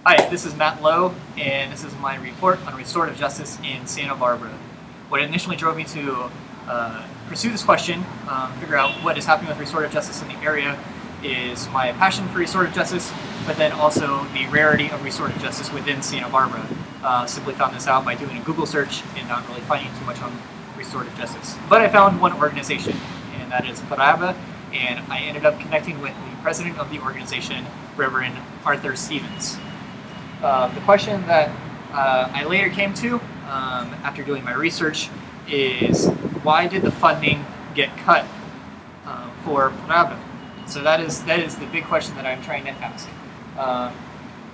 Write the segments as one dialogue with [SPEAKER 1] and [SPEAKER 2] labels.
[SPEAKER 1] Hi, this is Matt Lowe, and this is my report on restorative justice in Santa Barbara. What initially drove me to pursue this question, figure out what is happening with restorative justice in the area, is my passion for restorative justice, but then also the rarity of restorative justice within Santa Barbara. Simply found this out by doing a Google search and not really finding too much on restorative justice. But I found one organization, and that is Paraba, and I ended up connecting with the president of the organization, Reverend Arthur Stevens. The question that I later came to after doing my research is, why did the funding get cut for Paraba? So that is the big question that I'm trying to ask.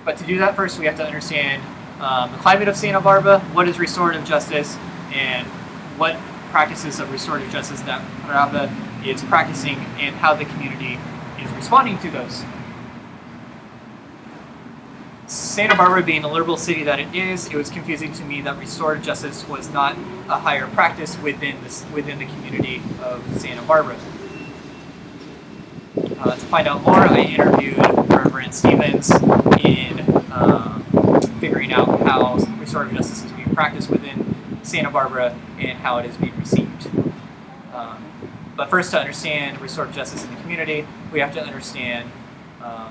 [SPEAKER 1] But to do that, first we have to understand the climate of Santa Barbara, what is restorative justice, and what practices of restorative justice that Paraba is practicing, and how the community is responding to those. Santa Barbara being a liberal city that it is, it was confusing to me that restorative justice was not a higher practice within the community of Santa Barbara. To find out more, I interviewed Reverend Stevens in figuring out how restorative justice is being practiced within Santa Barbara and how it is being received. But first, to understand restorative justice in the community, we have to understand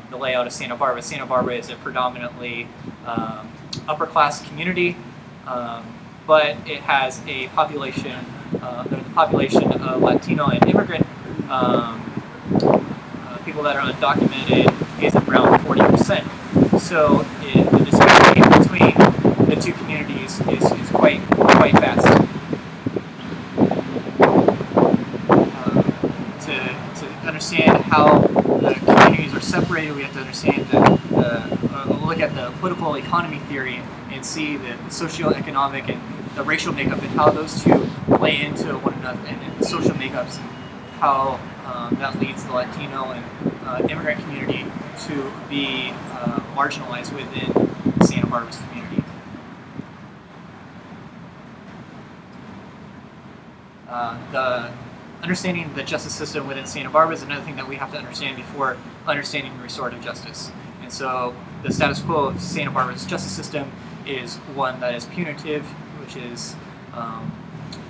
[SPEAKER 1] the layout of Santa Barbara. Santa Barbara is a predominantly upper class community, but it has a population, the population of Latino and immigrant people that are undocumented is around 40%. So the disparity between the two communities is quite vast. To understand how the communities are separated, we have to understand look at the political economy theory and see the socioeconomic and the racial makeup and how those two play into one another, and the social makeups, and how that leads the Latino and immigrant community to be marginalized within Santa Barbara's community. The understanding the justice system within Santa Barbara is another thing that we have to understand before understanding restorative justice. And so the status quo of Santa Barbara's justice system is one that is punitive, which is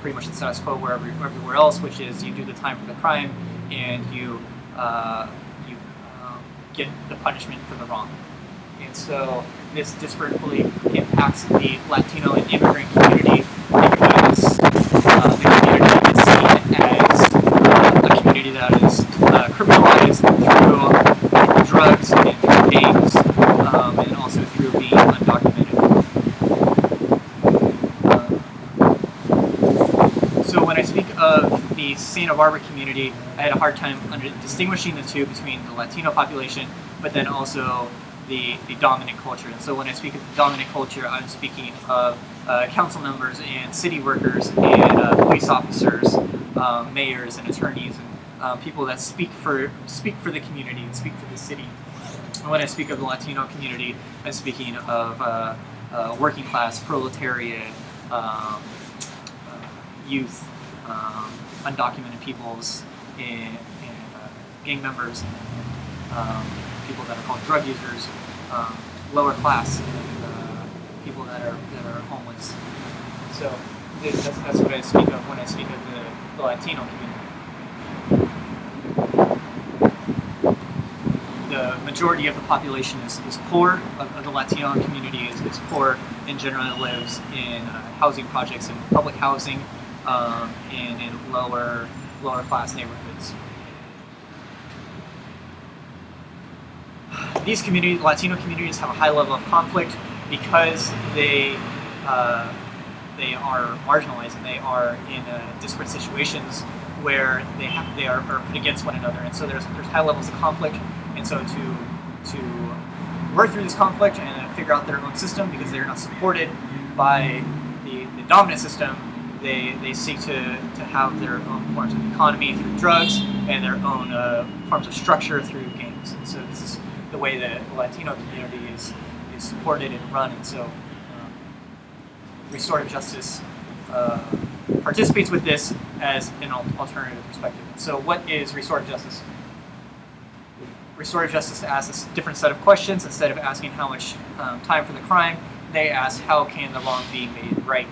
[SPEAKER 1] pretty much the status quo everywhere else, which is you do the time for the crime and you get the punishment for the wrong. And so this disparately impacts the Latino and immigrant community because the community is seen as a community that is criminalized through drugs and through gangs, and also through being undocumented. So when I speak of the Santa Barbara community, I had a hard time distinguishing the two between the Latino population, but then also the dominant culture. And so when I speak of the dominant culture, I'm speaking of council members and city workers and police officers, mayors and attorneys, and people that speak for the community and speak for the city. And when I speak of the Latino community, I'm speaking of working class, proletariat, youth, undocumented peoples, and gang members, people that are called drug users, lower class, and people that are homeless. So that's what I speak of when I speak of the Latino community. The majority of the population is poor. Of the Latino community is poor and generally lives in housing projects and public housing, and in lower class neighborhoods. These Latino communities, have a high level of conflict because they are marginalized and they are in disparate situations where they are put against one another, and so there's high levels of conflict. And so to work through this conflict and figure out their own system, because they're not supported by the dominant system, they seek to have their own forms of economy through drugs and their own forms of structure through gangs. And so this is the way that the Latino community is supported and run. And so restorative justice participates with this as an alternative perspective. So what is restorative justice? restorative justice asks a different set of questions. Instead of asking how much time for the crime, they ask how can the wrong be made right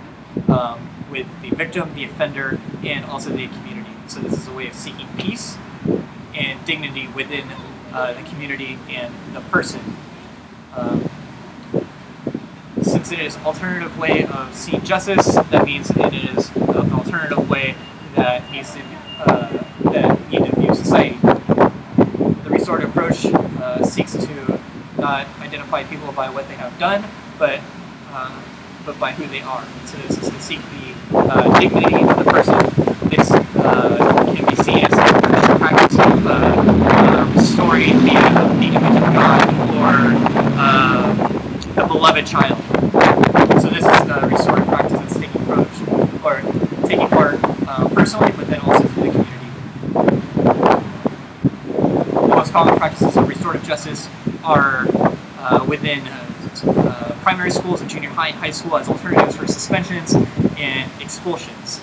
[SPEAKER 1] with the victim, the offender, and also the community. So this is a way of seeking peace and dignity within the community and the person. Since it is an alternative way of seeing justice, that means it is an alternative way that needs to view society. The restorative approach seeks to not identify people by what they have done, but by who they are. So this is to seek the dignity of the person. This can be seen as a practice of restoring the image of God or a beloved child. So this is the restorative practice that's taking part personally, but then also to the community. The most common practices of restorative justice are within primary schools and junior high and high school as alternatives for suspensions and expulsions.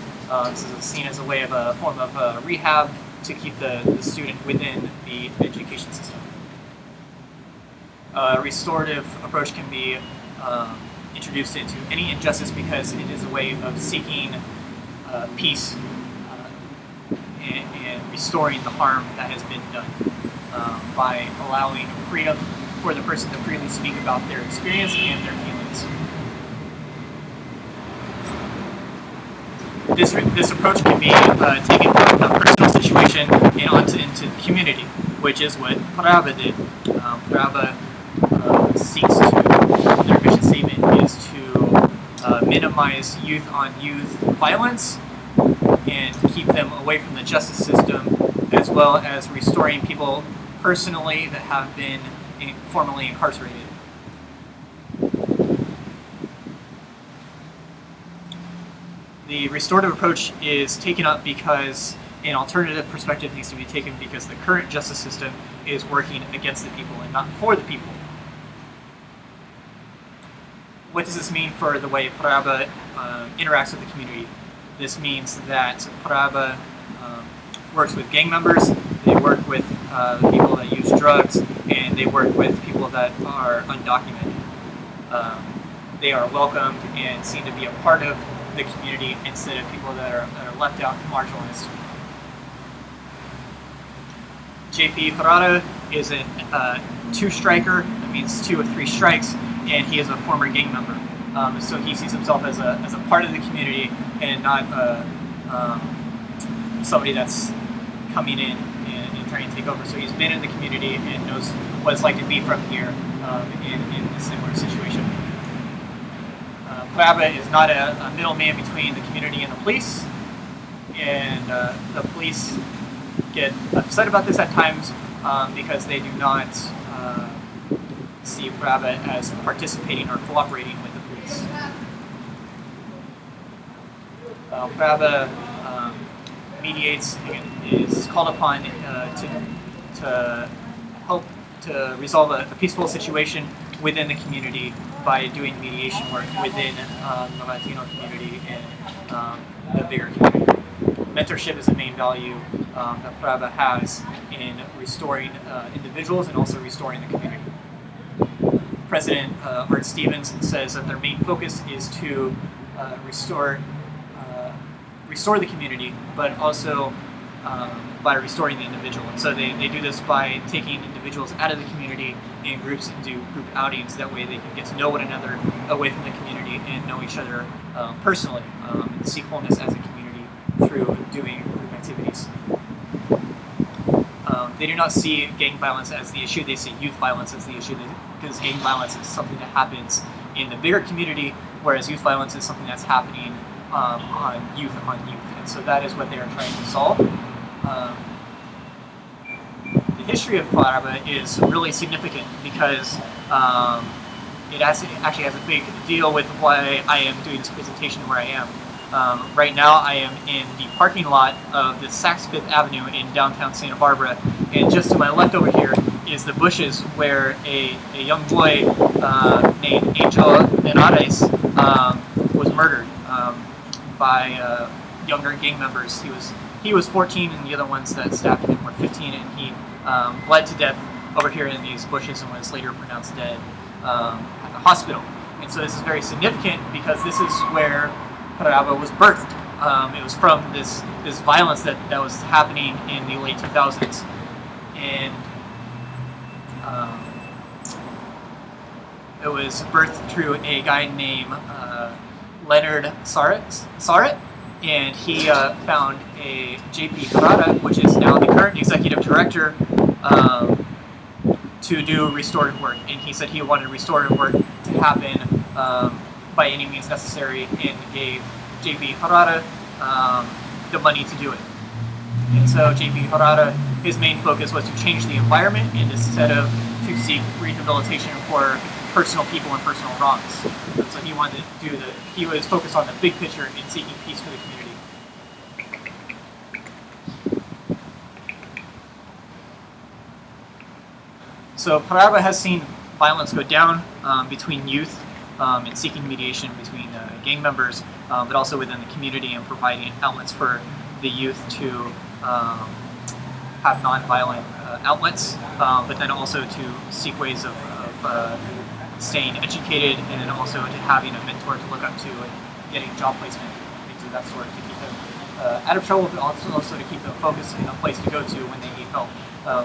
[SPEAKER 1] This is seen as a way of a form of rehab to keep the student within the education system. Restorative approach can be introduced into any injustice because it is a way of seeking peace and restoring the harm that has been done by allowing freedom for the person to freely speak about their experience and their feelings. This approach can be taken from a personal situation and into the community, which is what Paraba did. Paraba seeks to, their mission statement is to minimize youth-on-youth violence and keep them away from the justice system, as well as restoring people personally that have been formerly incarcerated. The restorative approach is taken up because an alternative perspective needs to be taken because the current justice system is working against the people and not for the people. What does this mean for the way Paraba interacts with the community? This means that Paraba works with gang members, they work with people that use drugs, and they work with people that are undocumented. They are welcomed and seen to be a part of the community instead of people that are left out and marginalized. JP Parada is a two-striker, that means 2 of 3 strikes, and he is a former gang member. So he sees himself as a part of the community and not somebody that's coming in and trying to take over. So he's been in the community and knows what it's like to be from here in a similar situation. Paraba is not a middleman between the community and the police, and the police get upset about this at times because they do not see Paraba as participating or cooperating with the police. Paraba mediates and is called upon to help to resolve a peaceful situation within the community by doing mediation work within the Latino community and the bigger community. Mentorship is a main value that Paraba has in restoring individuals and also restoring the community. President Art Stevens says that their main focus is to restore the community, but also by restoring the individual. And so they do this by taking individuals out of the community in groups and do group outings. That way they can get to know one another away from the community and know each other personally and seek wholeness as a community through doing group activities. They do not see gang violence as the issue, they see youth violence as the issue, because gang violence is something that happens in the bigger community, whereas youth violence is something that's happening on youth. And so that is what they are trying to solve. The history of Paraba is really significant because it actually has a big deal with why I am doing this presentation where I am. Right now I am in the parking lot of the Saks Fifth Avenue in downtown Santa Barbara, and just to my left over here is the bushes where a young boy named Angel Henares was murdered by younger gang members. He was 14 and the other ones that stabbed him were 15, and he bled to death over here in these bushes and was later pronounced dead at the hospital. And so this is very significant because this is where Paraba was birthed. It was from this violence that was happening in the late 2000s. And it was birthed through a guy named Leonard Saret, and he found a J.P. Harada, which is now the current executive director, to do restorative work. And he said he wanted restorative work to happen by any means necessary, and gave J.P. Harada the money to do it. And so J.P. Harada, his main focus was to change the environment and instead of to seek rehabilitation for personal people and personal wrongs. And so he wanted to do he was focused on the big picture and seeking peace for the community. So Paraba has seen violence go down between youth and seeking mediation between gang members, but also within the community and providing outlets for the youth to have non-violent outlets, but then also to seek ways of staying educated, and then also to having a mentor to look up to and getting job placement, things of that sort, to keep them out of trouble, but also to keep them focused in a place to go to when they need help,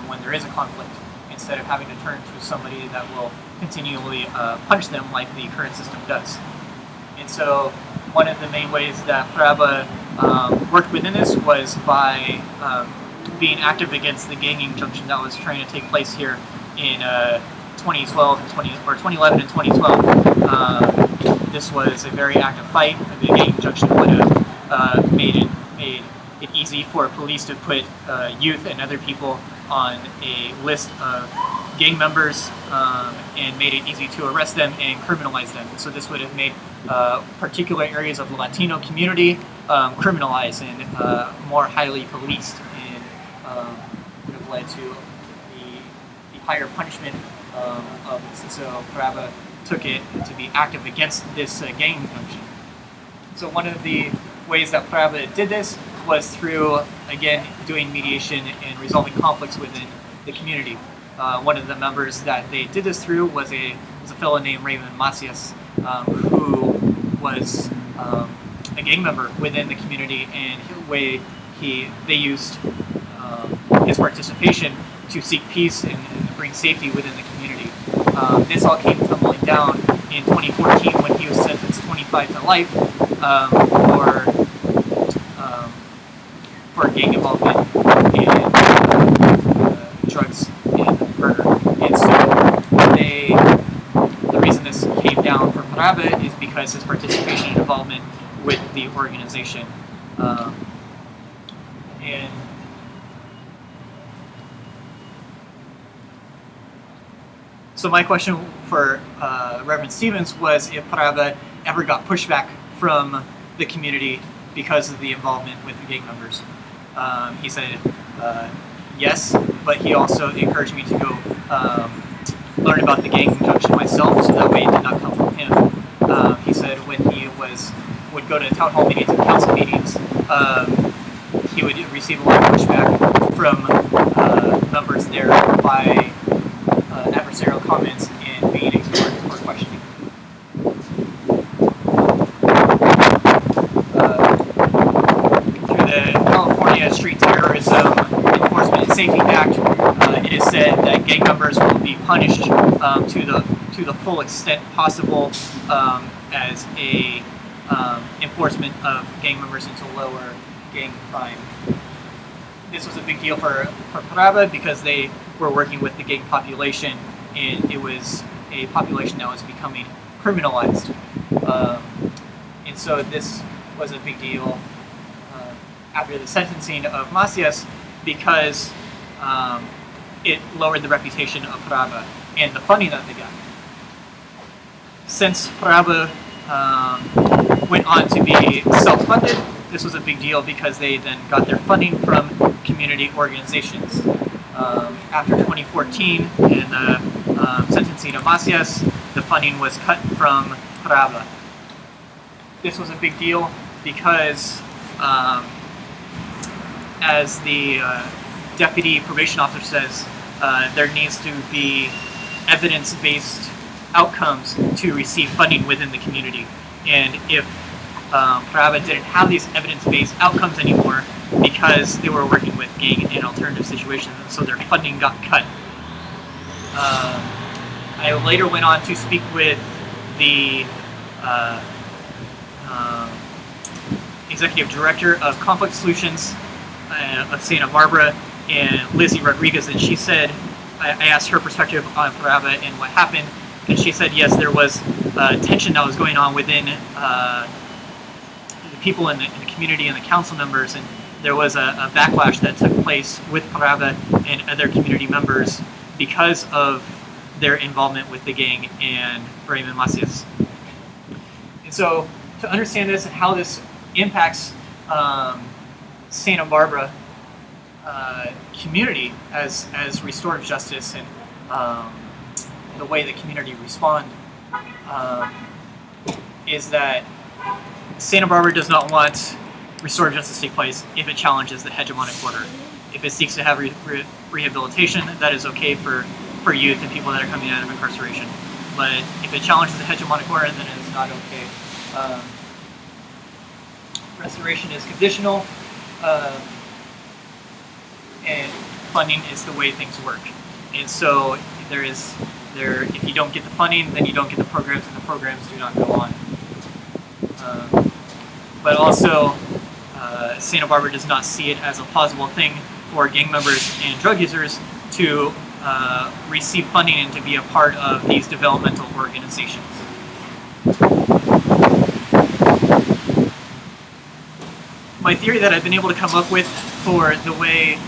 [SPEAKER 1] when there is a conflict, instead of having to turn to somebody that will continually punish them like the current system does. And so one of the main ways that Paraba worked within this was by being active against the gang injunction that was trying to take place here in 2011 and 2012. This was a very active fight. The gang injunction would have made it easy for police to put youth and other people on a list of gang members, and made it easy to arrest them and criminalize them. So this would have made particular areas of the Latino community criminalized and more highly policed, and would have led to the higher punishment of this. And so Paraba took it to be active against this gang injunction. So one of the ways that Paraba did this was through, again, doing mediation and resolving conflicts within the community. One of the members that they did this through was a fellow named Raymond Macias, who was a gang member within the community, and they used his participation to seek peace and bring safety within the community. This all came tumbling down in 2014 when he was sentenced 25 to life for gang involvement and drugs and murder. And so the reason this came down for Paraba is because his participation and involvement with the organization. And so my question for Reverend Stevens was if Paraba ever got pushback from the community because of the involvement with the gang members. He said yes, but he also encouraged me to go learn about the gang injunction myself, so that way it did not come from him. He said when he would go to town hall meetings and council meetings, he would receive a lot of pushback from members there by adversarial comments and being ignored for questioning. Through the California Street Terrorism Enforcement and Safety Act, it is said that gang members will be punished to the full extent possible as a enforcement of gang members into lower gang crime. This was a big deal for Paraba because they were working with the gang population, and it was a population that was becoming criminalized. And so this was a big deal after the sentencing of Macias because it lowered the reputation of Paraba and the funding that they got. Since Paraba went on to be self-funded, this was a big deal because they then got their funding from community organizations. After 2014 and the sentencing of Macias, the funding was cut from Paraba. This was a big deal because as the deputy probation officer says, there needs to be evidence-based outcomes to receive funding within the community. And if Paraba didn't have these evidence-based outcomes anymore because they were working with gang and alternative situations, and so their funding got cut. I later went on to speak with the executive director of conflict solutions of Santa Barbara, and Lizzie Rodriguez, and she said, I asked her perspective on Paraba and what happened, and she said yes, there was tension that was going on within the people in the community and the council members, and there was a backlash that took place with Paraba and other community members because of their involvement with the gang and Raymond Macias. And so to understand this and how this impacts Santa Barbara community as restorative justice and the way the community respond is that Santa Barbara does not want restorative justice to take place if it challenges the hegemonic order. If it seeks to have rehabilitation, that is okay for youth and people that are coming out of incarceration. But if it challenges the hegemonic order, then it is not okay. Restoration is conditional, and funding is the way things work. And so if you don't get the funding, then you don't get the programs, and the programs do not go on. But also, Santa Barbara does not see it as a plausible thing for gang members and drug users to receive funding and to be a part of these developmental organizations. My theory that I've been able to come up with for the way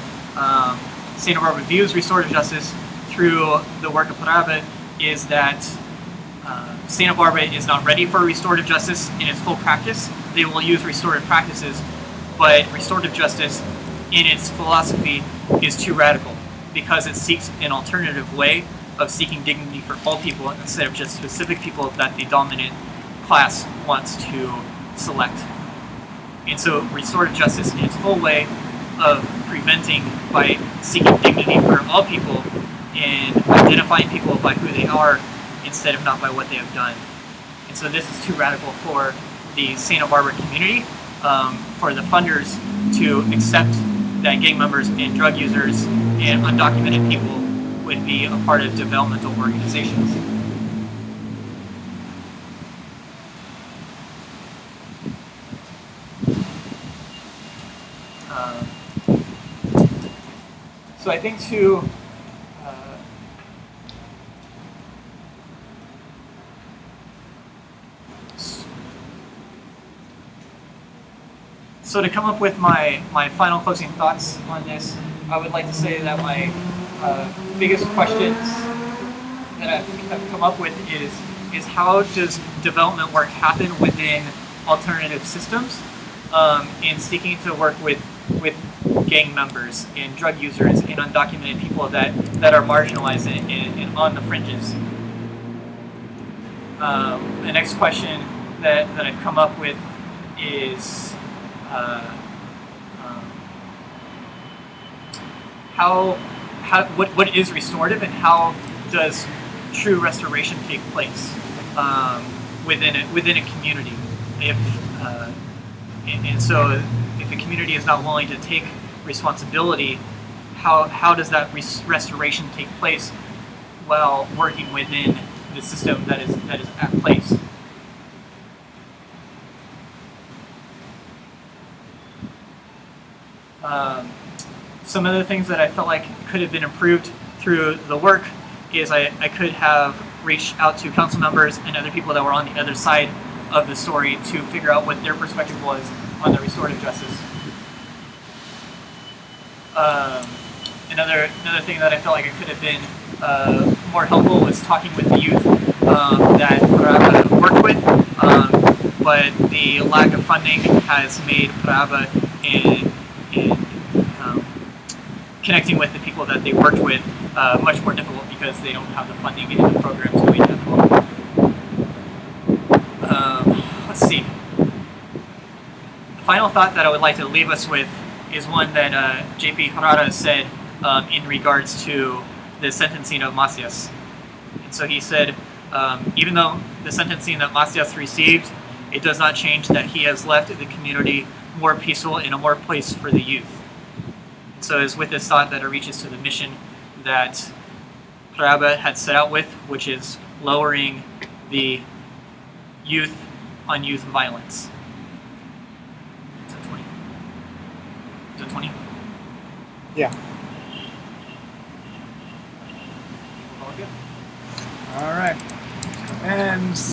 [SPEAKER 1] Santa Barbara views restorative justice through the work of Paraba is that Santa Barbara is not ready for restorative justice in its full practice. They will use restorative practices, but restorative justice in its philosophy is too radical because it seeks an alternative way of seeking dignity for all people instead of just specific people that the dominant class wants to select. And so restorative justice in its full way of preventing by seeking dignity for all people and identifying people by who they are instead of not by what they have done. And so this is too radical for the Santa Barbara community, for the funders to accept that gang members and drug users and undocumented people would be a part of developmental organizations. So I think So to come up with my final closing thoughts on this, I would like to say that my biggest questions that I've come up with is how does development work happen within alternative systems, and seeking to work with gang members and drug users and undocumented people that are marginalized and on the fringes. The next question that I've come up with is what is restorative and how does true restoration take place within a community? So if a community is not willing to take responsibility, how does that restoration take place while working within the system that is at place? Some of the things that I felt like could have been improved through the work is I could have reached out to council members and other people that were on the other side of the story to figure out what their perspective was on the restorative justice. Another thing that I felt like it could have been more helpful was talking with the youth that Paraba worked with, but the lack of funding has made Paraba in connecting with the people that they worked with much more difficult because they don't have the funding and the programs going at the moment. Let's see. The final thought that I would like to leave us with is one that J.P. Harada said in regards to the sentencing of Macias. And so he said, even though the sentencing that Macias received, it does not change that he has left the community more peaceful and a more place for the youth. And so it's with this thought that it reaches to the mission that Praba had set out with, which is lowering the youth on youth violence. Is that 20? Is that 20?
[SPEAKER 2] Yeah.
[SPEAKER 1] All good.
[SPEAKER 2] All right. And